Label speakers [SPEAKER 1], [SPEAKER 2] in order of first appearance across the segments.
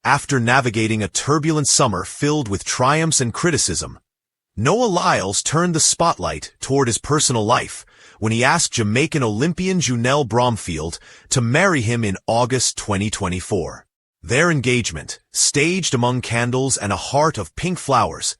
[SPEAKER 1] After navigating a turbulent summer filled with triumphs and criticism, Noah Lyles turned the spotlight toward his personal life when he asked Jamaican Olympian Josephus Bromfield to marry him in August 2024. Their engagement, staged among candles and a heart of pink flowers,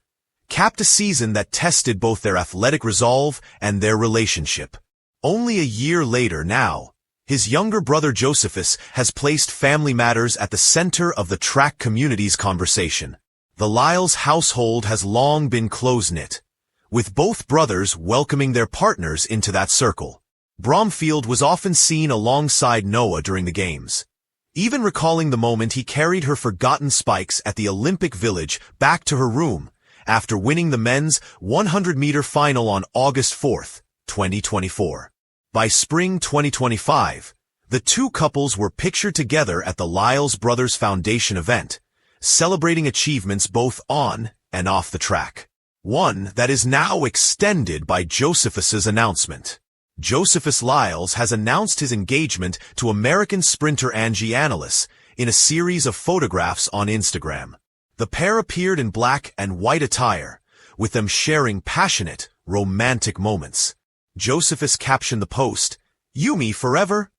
[SPEAKER 1] capped a season that tested both their athletic resolve and their relationship. Only a year later now, his younger brother Josephus has placed family matters at the center of the track community's conversation. The Lyles household has long been close-knit, with both brothers welcoming their partners into that circle. Bromfield was often seen alongside Noah during the games, even recalling the moment he carried her forgotten spikes at the Olympic Village back to her room after winning the men's 100-meter final on August 4, 2024. By spring 2025, the two couples were pictured together at the Lyles Brothers Foundation event, celebrating achievements both on and off the track. One that is now extended by Josephus's announcement. Josephus Lyles has announced his engagement to American sprinter Angie in a series of photographs on Instagram. The pair appeared in black and white attire, with them sharing passionate, romantic moments. Josephus captioned the post, "You me forever?"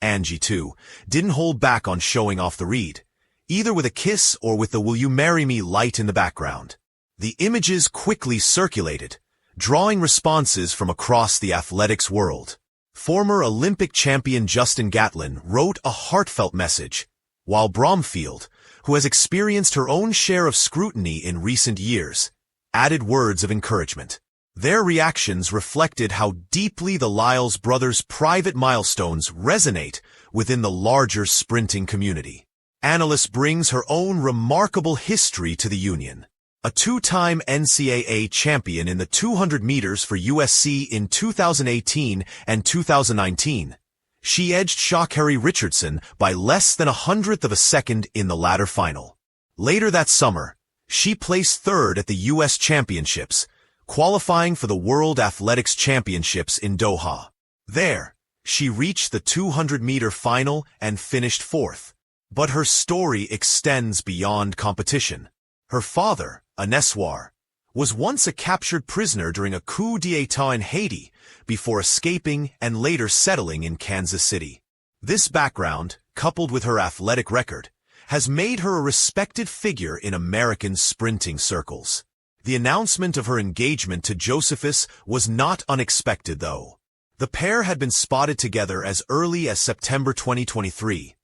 [SPEAKER 1] Angie, too, didn't hold back on showing off the read, either with a kiss or with the "Will you marry me" light in the background. The images quickly circulated, drawing responses from across the athletics world. Former Olympic champion Gatlin wrote a heartfelt message, while Bromfield, who has experienced her own share of scrutiny in recent years, added words of encouragement. Their reactions reflected how deeply the Lyles brothers' private milestones resonate within the larger sprinting community. Annalise brings her own remarkable history to the union. A two-time NCAA champion in the 200 meters for USC in 2018 and 2019, she edged Sha'Carri Richardson by less than 1/100th of a second in the latter final. Later that summer, she placed third at the U.S. Championships, qualifying for the World Athletics Championships in Doha. There, she reached the 200-meter final and finished fourth. But her story extends beyond competition. Her father, Aneswar, was once a captured prisoner during a coup d'état in Haiti before escaping and later settling in Kansas City. This background, coupled with her athletic record, has made her a respected figure in American sprinting circles. The announcement of her engagement to Josephus was not unexpected, though. The pair had been spotted together as early as September 2023,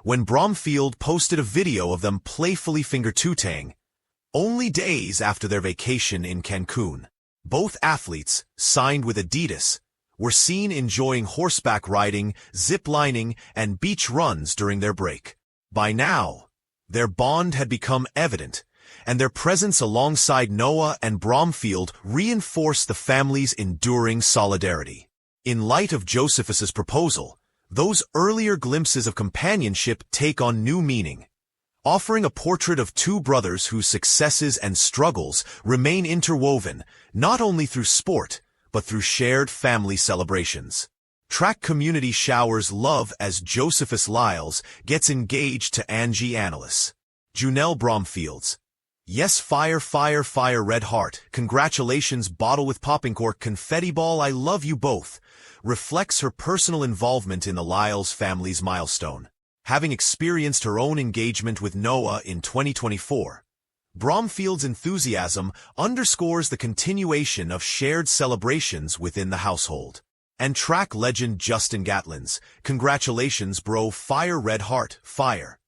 [SPEAKER 1] when Bromfield posted a video of them playfully finger-tooting, only days after their vacation in Cancun. Both athletes, signed with Adidas, were seen enjoying horseback riding, zip-lining, and beach runs during their break. By now, their bond had become evident, and their presence alongside Noah and Bromfield reinforced the family's enduring solidarity. In light of Josephus's proposal, those earlier glimpses of companionship take on new meaning, offering a portrait of two brothers whose successes and struggles remain interwoven not only through sport, but through shared family celebrations. Track community showers love as Josephus Lyles gets engaged to Angie Josephus Bromfield's "Yes, fire, fire, fire, red heart, congratulations, bottle with popping cork, confetti ball, I love you both," reflects her personal involvement in the Lyles family's milestone. Having experienced her own engagement with Noah in 2024, Bromfield's enthusiasm underscores the continuation of shared celebrations within the household. And track legend Gatlin's "Congratulations, bro, fire, red heart, fire,"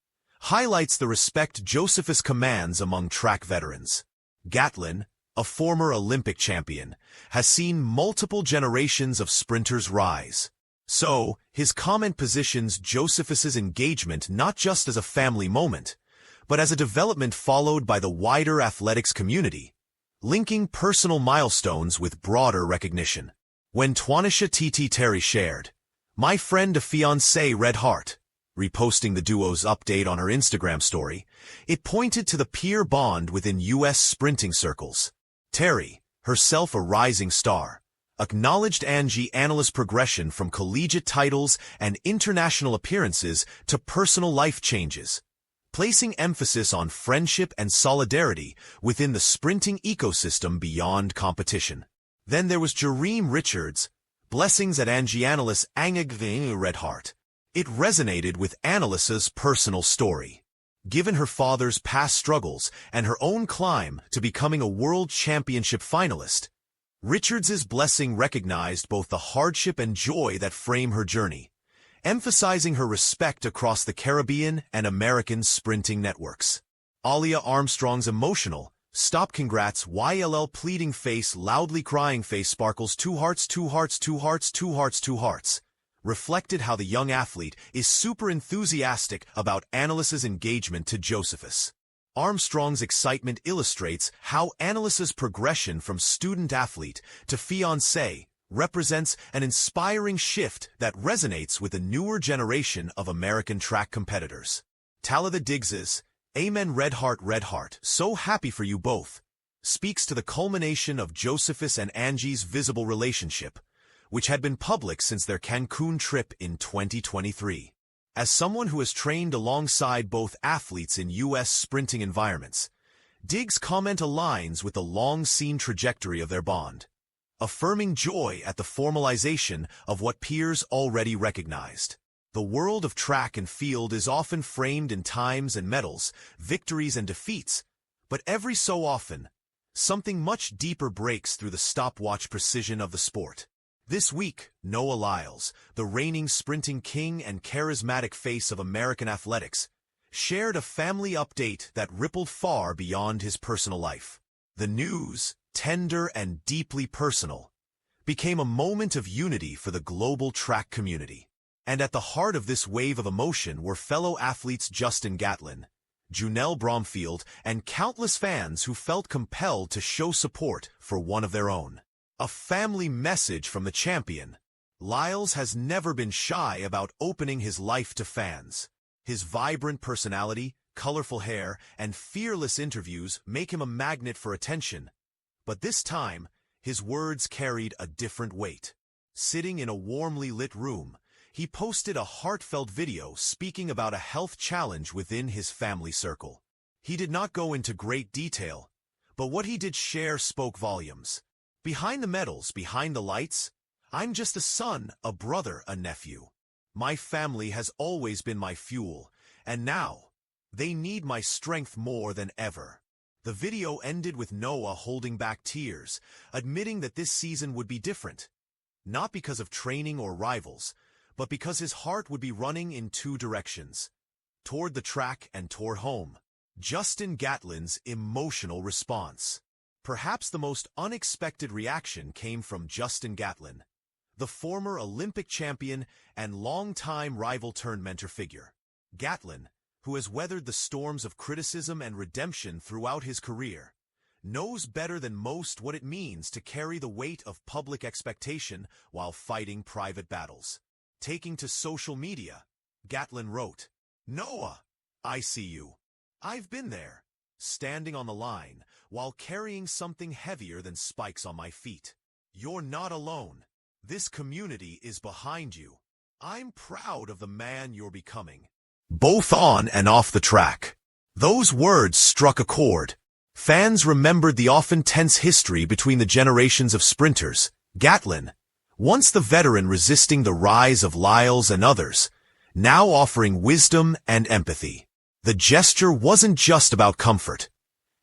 [SPEAKER 1] highlights the respect Josephus commands among track veterans. Gatlin, a former Olympic champion, has seen multiple generations of sprinters rise. So, his comment positions Josephus's engagement not just as a family moment, but as a development followed by the wider athletics community, linking personal milestones with broader recognition. When Twanisha T.T. Terry shared, "My friend a fiancé red heart," reposting the duo's update on her Instagram story, it pointed to the peer bond within U.S. sprinting circles. Terry, herself a rising star, acknowledged Angie Josephus's progression from collegiate titles and international appearances to personal life changes, placing emphasis on friendship and solidarity within the sprinting ecosystem beyond competition. Then there was Jareem Richards' Blessings at Angie Annalise Angagving Red Heart. It resonated with Annalise's personal story. Given her father's past struggles and her own climb to becoming a world championship finalist, Richards's blessing recognized both the hardship and joy that frame her journey, emphasizing her respect across the Caribbean and American sprinting networks. Alia Armstrong's emotional, stop congrats YLL pleading face loudly crying face sparkles 2 hearts 2 hearts 2 hearts 2 hearts 2 hearts, reflected how the young athlete is super enthusiastic about Annalise's engagement to Josephus. Armstrong's excitement illustrates how Annalise's progression from student athlete to fiancée represents an inspiring shift that resonates with the newer generation of American track competitors. Talitha Diggs's Amen Red Heart, so happy for you both, speaks to the culmination of Josephus and Angie's visible relationship, which had been public since their Cancun trip in 2023. As someone who has trained alongside both athletes in U.S. sprinting environments, Diggs' comment aligns with the long-seen trajectory of their bond, affirming joy at the formalization of what peers already recognized. The world of track and field is often framed in times and medals, victories and defeats, but every so often, something much deeper breaks through the stopwatch precision of the sport. This week, Noah Lyles, the reigning sprinting king and charismatic face of American athletics, shared a family update that rippled far beyond his personal life. The news, tender and deeply personal, became a moment of unity for the global track community. And at the heart of this wave of emotion were fellow athletes Justin Gatlin, Junelle Bromfield, and countless fans who felt compelled to show support for one of their own. A family message from the champion. Lyles has never been shy about opening his life to fans. His vibrant personality, colorful hair, and fearless interviews make him a magnet for attention. But this time, his words carried a different weight. Sitting in a warmly lit room, he posted a heartfelt video speaking about a health challenge within his family circle. He did not go into great detail, but what he did share spoke volumes. Behind the medals, behind the lights, I'm just a son, a brother, a nephew. My family has always been my fuel, and now, they need my strength more than ever. The video ended with Noah holding back tears, admitting that this season would be different. Not because of training or rivals, but because his heart would be running in 2 directions, toward the track and toward home. Justin Gatlin's emotional response. Perhaps the most unexpected reaction came from Justin Gatlin, the former Olympic champion and longtime rival-turned-mentor figure. Gatlin, who has weathered the storms of criticism and redemption throughout his career, knows better than most what it means to carry the weight of public expectation while fighting private battles. Taking to social media, Gatlin wrote, "Noah, I see you. I've been there, standing on the line while carrying something heavier than spikes on my feet. You're not alone. This community is behind you. I'm proud of the man you're becoming." Both on and off the track. Those words struck a chord. Fans remembered the often tense history between the generations of sprinters. Gatlin, once the veteran resisting the rise of Lyles and others, now offering wisdom and empathy. The gesture wasn't just about comfort.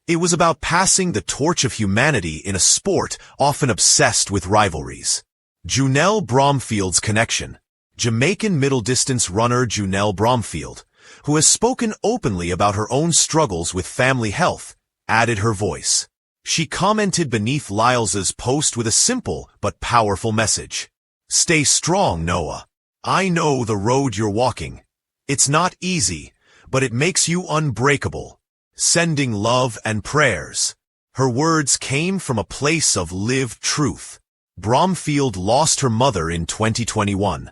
[SPEAKER 1] It was about passing the torch of humanity in a sport often obsessed with rivalries. Junelle Bromfield's connection. Jamaican middle-distance runner Junelle Bromfield, who has spoken openly about her own struggles with family health, added her voice. She commented beneath Lyles's post with a simple but powerful message. "Stay strong, Noah. I know the road you're walking. It's not easy, but it makes you unbreakable. Sending love and prayers." Her words came from a place of lived truth. Bromfield lost her mother in 2021.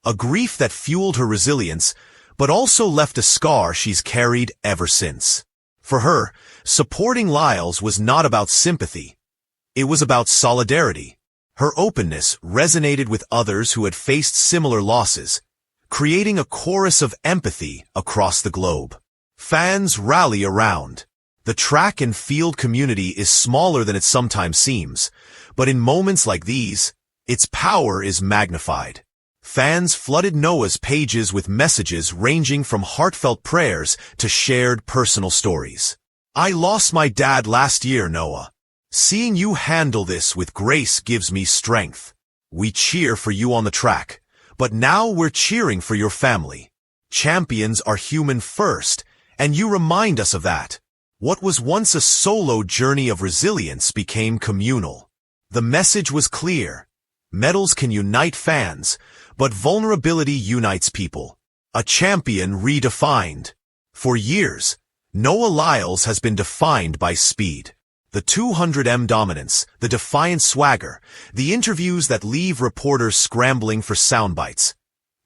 [SPEAKER 1] A grief that fueled her resilience, but also left a scar she's carried ever since. For her, supporting Lyles was not about sympathy. It was about solidarity. Her openness resonated with others who had faced similar losses, creating a chorus of empathy across the globe. Fans rally around. The track and field community is smaller than it sometimes seems, but in moments like these, its power is magnified. Fans flooded Noah's pages with messages ranging from heartfelt prayers to shared personal stories. "I lost my dad last year, Noah. Seeing you handle this with grace gives me strength. We cheer for you on the track, but now we're cheering for your family. Champions are human first, and you remind us of that. What was once a solo journey of resilience became communal." The message was clear. Medals can unite fans, but vulnerability unites people. A champion redefined. For years, Noah Lyles has been defined by speed. The 200m dominance, the defiant swagger, the interviews that leave reporters scrambling for soundbites.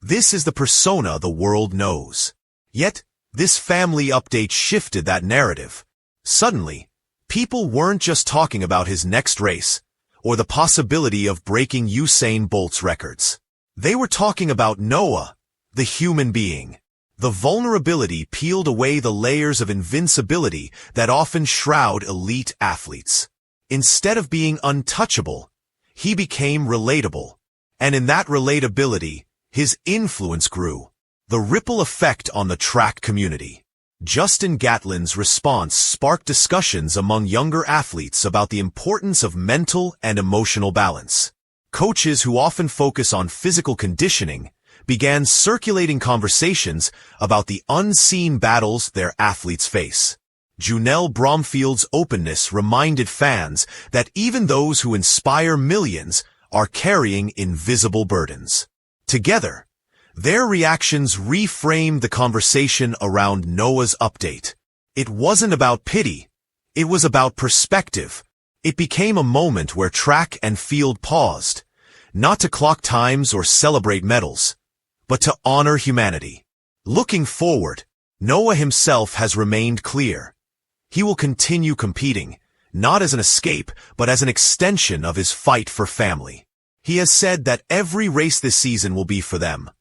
[SPEAKER 1] This is the persona the world knows. Yet, this family update shifted that narrative. Suddenly, people weren't just talking about his next race, or the possibility of breaking Usain Bolt's records. They were talking about Noah, the human being. The vulnerability peeled away the layers of invincibility that often shroud elite athletes. Instead of being untouchable, he became relatable. And in that relatability, his influence grew. The ripple effect on the track community. Justin Gatlin's response sparked discussions among younger athletes about the importance of mental and emotional balance. Coaches who often focus on physical conditioning began circulating conversations about the unseen battles their athletes face. Bromfield's openness reminded fans that even those who inspire millions are carrying invisible burdens. Together, their reactions reframed the conversation around Noah's update. It wasn't about pity, it was about perspective. It became a moment where track and field paused, not to clock times or celebrate medals, but to honor humanity. Looking forward, Noah himself has remained clear. He will continue competing, not as an escape, but as an extension of his fight for family. He has said that every race this season will be for them.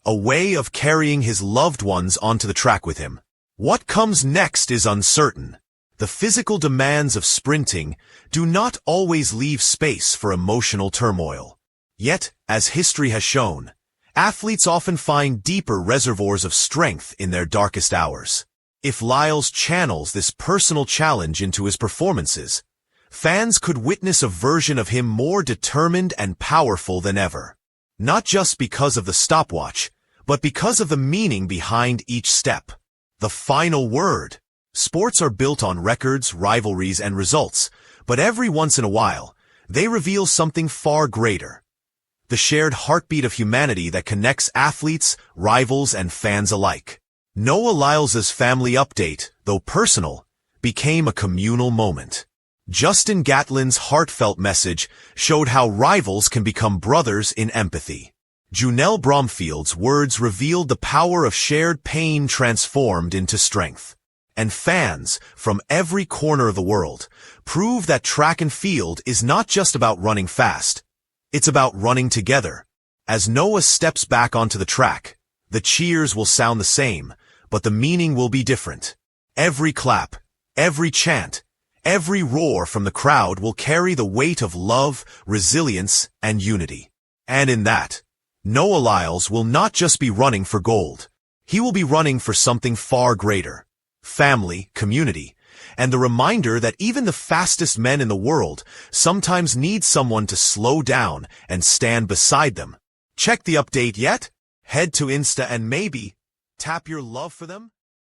[SPEAKER 1] A way of carrying his loved ones onto the track with him. What comes next is uncertain. The physical demands of sprinting do not always leave space for emotional turmoil. Yet, as history has shown, athletes often find deeper reservoirs of strength in their darkest hours. If Lyles channels this personal challenge into his performances, fans could witness a version of him more determined and powerful than ever. Not just because of the stopwatch, but because of the meaning behind each step. The final word. Sports are built on records, rivalries, and results, but every once in a while, they reveal something far greater. The shared heartbeat of humanity that connects athletes, rivals, and fans alike. Noah Lyles's family update, though personal, became a communal moment. Justin Gatlin's heartfelt message showed how rivals can become brothers in empathy. Bromfield's words revealed the power of shared pain transformed into strength. And fans, from every corner of the world, prove that track and field is not just about running fast. It's about running together. As Noah steps back onto the track, the cheers will sound the same, but the meaning will be different. Every clap, every chant, every roar from the crowd will carry the weight of love, resilience, and unity. And in that, Noah Lyles will not just be running for gold. He will be running for something far greater. Family, community, and the reminder that even the fastest men in the world sometimes need someone to slow down and stand beside them. Check the update yet? Head to Insta and maybe tap your love for them.